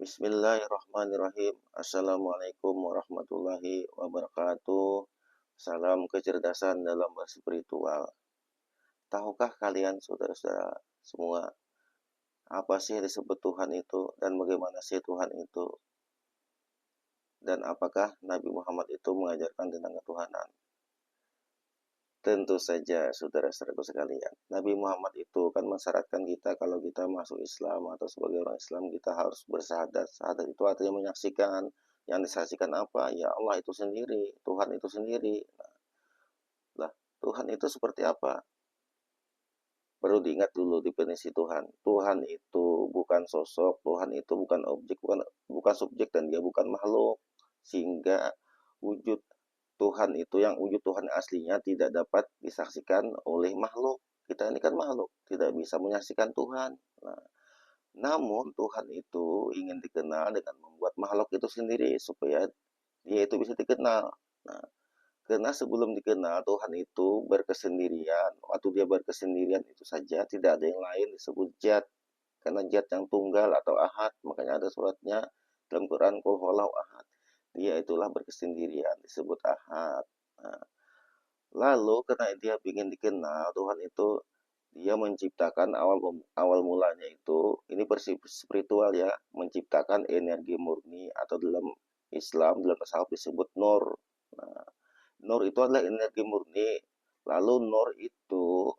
Bismillahirrahmanirrahim. Assalamualaikum warahmatullahi wabarakatuh. Salam kecerdasan dalam berspiritual. Tahukah kalian saudara-saudara semua, apa sih yang disebut Tuhan itu dan bagaimana sih Tuhan itu? Dan apakah Nabi Muhammad itu mengajarkan tentang ketuhanan? Tentu saja saudara-saudaraku sekalian, Nabi Muhammad itu kan mensyaratkan kita kalau kita masuk Islam atau sebagai orang Islam kita harus bersyahadat. Syahadat itu artinya menyaksikan. Yang disaksikan apa? Ya Allah itu sendiri, Tuhan itu sendiri. Lah, Tuhan itu seperti apa? Perlu diingat dulu definisi Tuhan. Tuhan itu bukan sosok, Tuhan itu bukan objek, bukan subjek dan dia bukan makhluk. Sehingga wujud Tuhan itu yang wujud Tuhan aslinya tidak dapat disaksikan oleh makhluk. Kita ini kan makhluk, tidak bisa menyaksikan Tuhan. Nah, namun Tuhan itu ingin dikenal dengan membuat makhluk itu sendiri supaya dia itu bisa dikenal. Nah, karena sebelum dikenal Tuhan itu berkesendirian. Waktu dia berkesendirian itu saja tidak ada yang lain disebut zat. Karena zat yang tunggal atau ahad, makanya ada suratnya dalam Quran qul huwallahu ahad. Dia itulah berkesendirian disebut ahad. Nah, lalu karena dia ingin dikenal, Tuhan itu dia menciptakan awal mulanya itu ini spiritual ya, menciptakan energi murni atau dalam Islam dalam tasawuf disebut nur. Nah, nur itu adalah energi murni. Lalu nur itu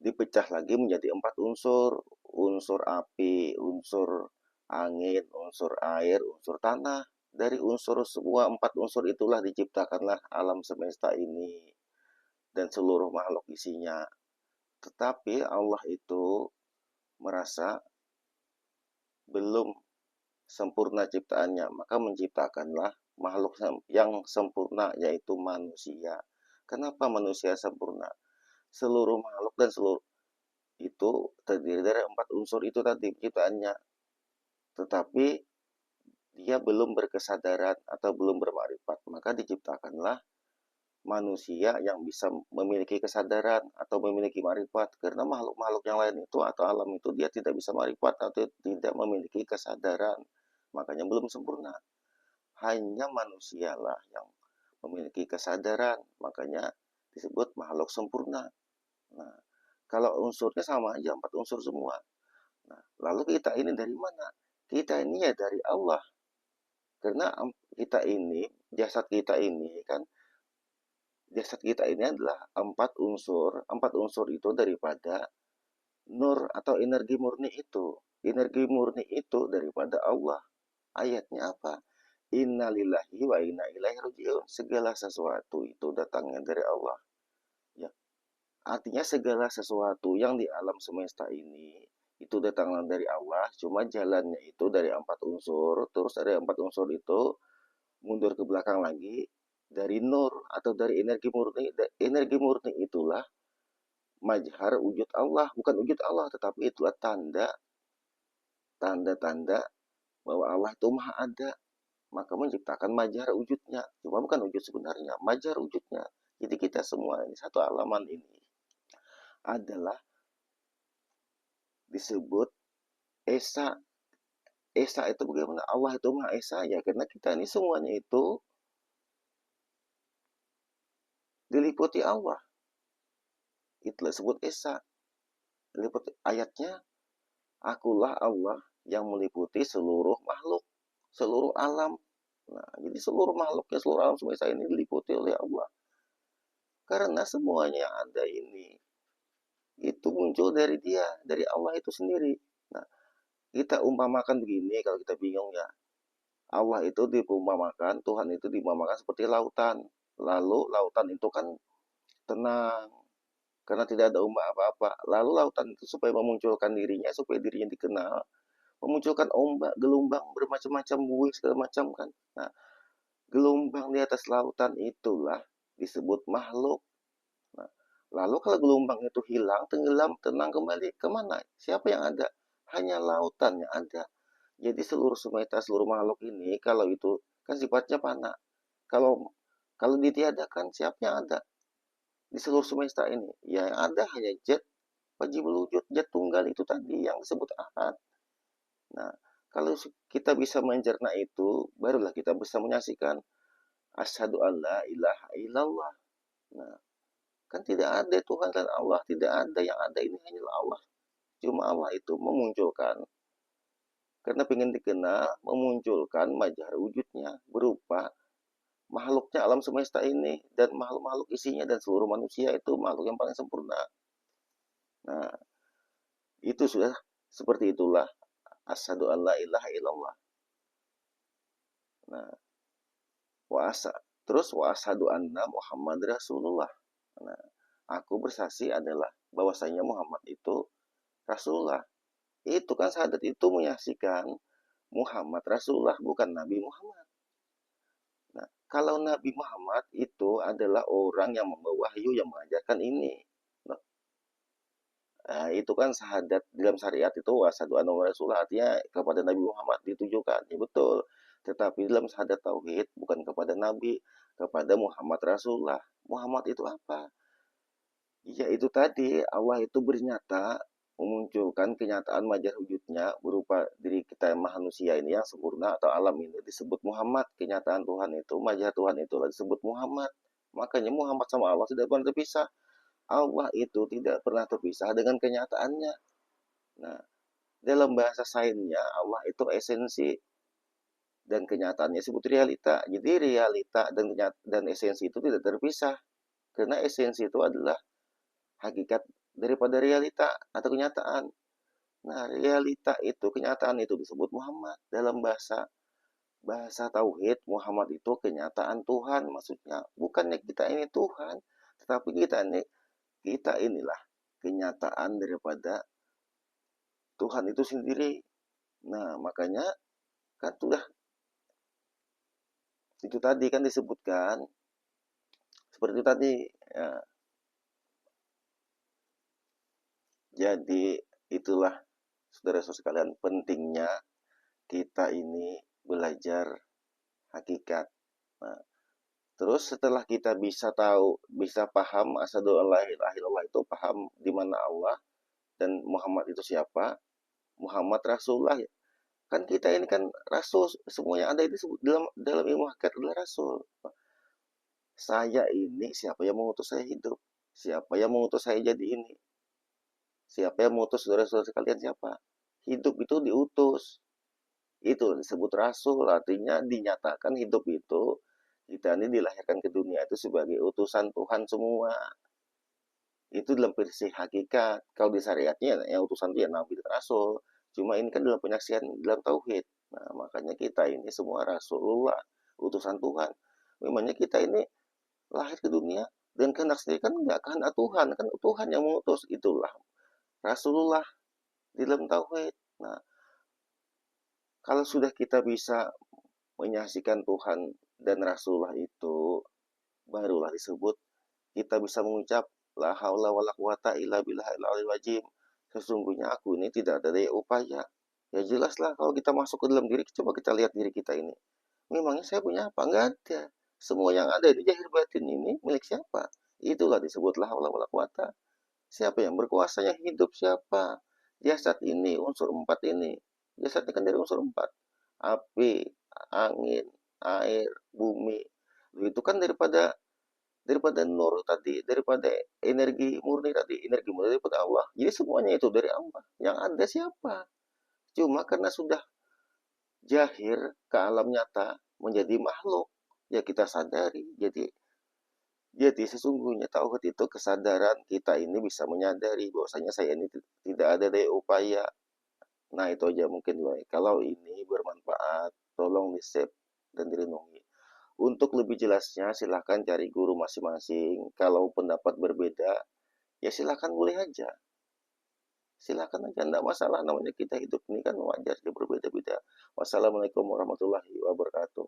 dipecah lagi menjadi 4 unsur. Unsur api, unsur angin, unsur air, unsur tanah. Dari unsur semua 4 unsur itulah diciptakanlah alam semesta ini dan seluruh makhluk isinya. Tetapi Allah itu merasa belum sempurna ciptaannya, maka menciptakanlah makhluk yang sempurna yaitu manusia. Kenapa manusia sempurna? Seluruh makhluk dan seluruh itu terdiri dari 4 unsur itu tadi ciptaannya. Tetapi dia belum berkesadaran atau belum bermakrifat, maka diciptakanlah manusia yang bisa memiliki kesadaran atau memiliki marifat. Karena makhluk-makhluk yang lain itu atau alam itu dia tidak bisa marifat atau tidak memiliki kesadaran, makanya belum sempurna. Hanya manusialah yang memiliki kesadaran, makanya disebut makhluk sempurna. Nah, kalau unsurnya sama aja, 4 unsur semua. Nah, lalu kita ini dari mana? Kita ini ya dari Allah. Karena kita ini, jasad kita ini adalah 4 unsur. 4 unsur itu daripada nur atau energi murni itu. Energi murni itu daripada Allah. Ayatnya apa? Inna lillahi wa inna ilaihi raji'un. Segala sesuatu itu datangnya dari Allah. Ya, artinya segala sesuatu yang di alam semesta ini itu datangnya dari Allah, cuma jalannya itu dari 4 unsur, terus dari 4 unsur itu mundur ke belakang lagi dari nur atau dari energi murni. Energi murni itulah majhar wujud Allah, bukan wujud Allah, tetapi itulah tanda-tanda bahwa Allah itu maha ada. Maka menciptakan majhar wujudnya, cuma bukan wujud sebenarnya, majhar wujudnya. Jadi kita semua ini satu alaman ini adalah disebut Esa. Esa itu bagaimana? Allah itu Maha Esa ya, karena kita ini semuanya itu diliputi Allah. Itu disebut Esa. Diliputi ayatnya, akulah Allah yang meliputi seluruh makhluk, seluruh alam. Nah, jadi seluruh makhluknya, seluruh alam semesta ini diliputi oleh Allah. Karena semuanya yang ada ini itu muncul dari dia, dari Allah itu sendiri. Nah, kita umpamakan begini kalau kita bingung ya. Allah itu diumpamakan, Tuhan itu diumpamakan seperti lautan. Lalu lautan itu kan tenang karena tidak ada ombak apa-apa. Lalu lautan itu supaya memunculkan dirinya, supaya dirinya dikenal, memunculkan ombak, gelombang bermacam-macam, buih segala macam kan. Nah, gelombang di atas lautan itulah disebut makhluk. Nah, lalu kalau gelombang itu hilang, tenggelam, tenang kembali, kemana? Siapa yang ada? Hanya lautan yang ada. Jadi seluruh semesta, seluruh makhluk ini, kalau itu kan sifatnya panah. Kalau kalau ditiadakan, siapa yang ada di seluruh semesta ini? Ya, yang ada hanya jet wajib wujud, jet tunggal itu tadi yang disebut ahad. Nah, Kalau kita bisa mencerna itu, barulah kita bisa menyaksikan asyhadu alla ilaha illallah. Nah, kan tidak ada Tuhan dan Allah, tidak ada, yang ada ini hanyalah Allah. Cuma Allah itu memunculkan, karena ingin dikenal, memunculkan majhar wujudnya berupa makhluknya alam semesta ini dan makhluk-makhluk isinya, dan seluruh manusia itu makhluk yang paling sempurna. Nah, itu sudah seperti itulah asyhadu alla ilaha illallah. Nah, wasa terus wa asyhadu anna Muhammad Rasulullah. Nah, aku bersaksi adalah bahwasanya Muhammad itu Rasulullah. Itu kan syahadat itu menyaksikan Muhammad Rasulullah, bukan Nabi Muhammad. Nah, kalau Nabi Muhammad itu adalah orang yang membawa wahyu yang mengajarkan ini. Nah, itu kan syahadat dalam syariat itu asyhadu anna Rasulullah, artinya kepada Nabi Muhammad ditujukan. Ya betul. Tetapi dalam syahadat tauhid bukan kepada Nabi, kepada Muhammad Rasulullah. Muhammad itu apa? Ya itu tadi, Allah itu bernyata, memunculkan kenyataan majaz wujudnya berupa diri kita manusia ini yang sempurna atau alam ini disebut Muhammad. Kenyataan Tuhan itu, majaz Tuhan itu disebut Muhammad. Makanya Muhammad sama Allah tidak pernah terpisah. Allah itu tidak pernah terpisah dengan kenyataannya. Nah, dalam bahasa sainsnya Allah itu esensi dan kenyataannya disebut realita. Jadi realita dan esensi itu tidak terpisah. Karena esensi itu adalah hakikat daripada realita atau kenyataan. Nah, realita itu, kenyataan itu disebut Muhammad. Dalam bahasa tauhid, Muhammad itu kenyataan Tuhan, maksudnya bukannya kita ini Tuhan, tetapi kita inilah kenyataan daripada Tuhan itu sendiri. Nah, makanya kan sudah itu tadi kan disebutkan seperti itu tadi ya. Jadi itulah saudara-saudara sekalian, pentingnya kita ini belajar hakikat. Nah, terus setelah kita bisa tahu, bisa paham asyhadu alla ilaha illallah, itu paham di mana Allah dan Muhammad itu siapa, Muhammad Rasulullah ya. Kan kita ini kan rasul, semuanya ada itu dalam dalam ilmu hakikat adalah rasul. Saya ini, siapa yang mengutus saya hidup? Siapa yang mengutus saya jadi ini? Siapa yang mengutus saudara-saudara sekalian? Siapa? Hidup itu diutus. Itu disebut rasul, artinya dinyatakan hidup itu, kita ini dilahirkan ke dunia itu sebagai utusan Tuhan semua. Itu dalam versi hakikat. Kalau di syariatnya yang utusan itu ya nabi dan rasul. Cuma ini kan dalam penyaksian dalam tauhid. Nah, makanya kita ini semua rasulullah, utusan Tuhan. Memangnya kita ini lahir ke dunia dan kehendak sendiri kan enggak, kehendak Tuhan, kan Tuhan yang mengutus. Itulah rasulullah di dalam tauhid. Nah, kalau sudah kita bisa menyaksikan Tuhan dan Rasulullah itu, barulah disebut kita bisa mengucap la haula wala quwata illa billahil aliyil azim. Sesungguhnya aku ini tidak ada daya upaya. Ya jelaslah kalau kita masuk ke dalam diri, coba kita lihat diri kita ini. Memangnya saya punya apa? Enggak ada. Semua yang ada di zahir batin ini milik siapa? Itulah disebut la haula wala quwata. Siapa yang berkuasa, yang hidup siapa? Jasad ini, unsur empat ini. Jasad ini kan dari unsur empat. Api, angin, air, bumi. Itu kan daripada daripada nur tadi, daripada energi murni daripada Allah. Jadi semuanya itu dari Allah. Yang ada siapa? Cuma karena sudah jahir ke alam nyata menjadi makhluk, ya kita sadari. Jadi sesungguhnya tauhid itu kesadaran kita ini bisa menyadari bahwasanya saya ini tidak ada daya upaya. Nah, itu aja mungkin, Boy. Kalau ini bermanfaat, tolong di-save dan dilindungi. Untuk lebih jelasnya, silahkan cari guru masing-masing. Kalau pendapat berbeda, ya silahkan boleh aja. Silahkan aja, enggak masalah. Namanya kita hidup ini kan wajar, dia berbeda-beda. Wassalamualaikum warahmatullahi wabarakatuh.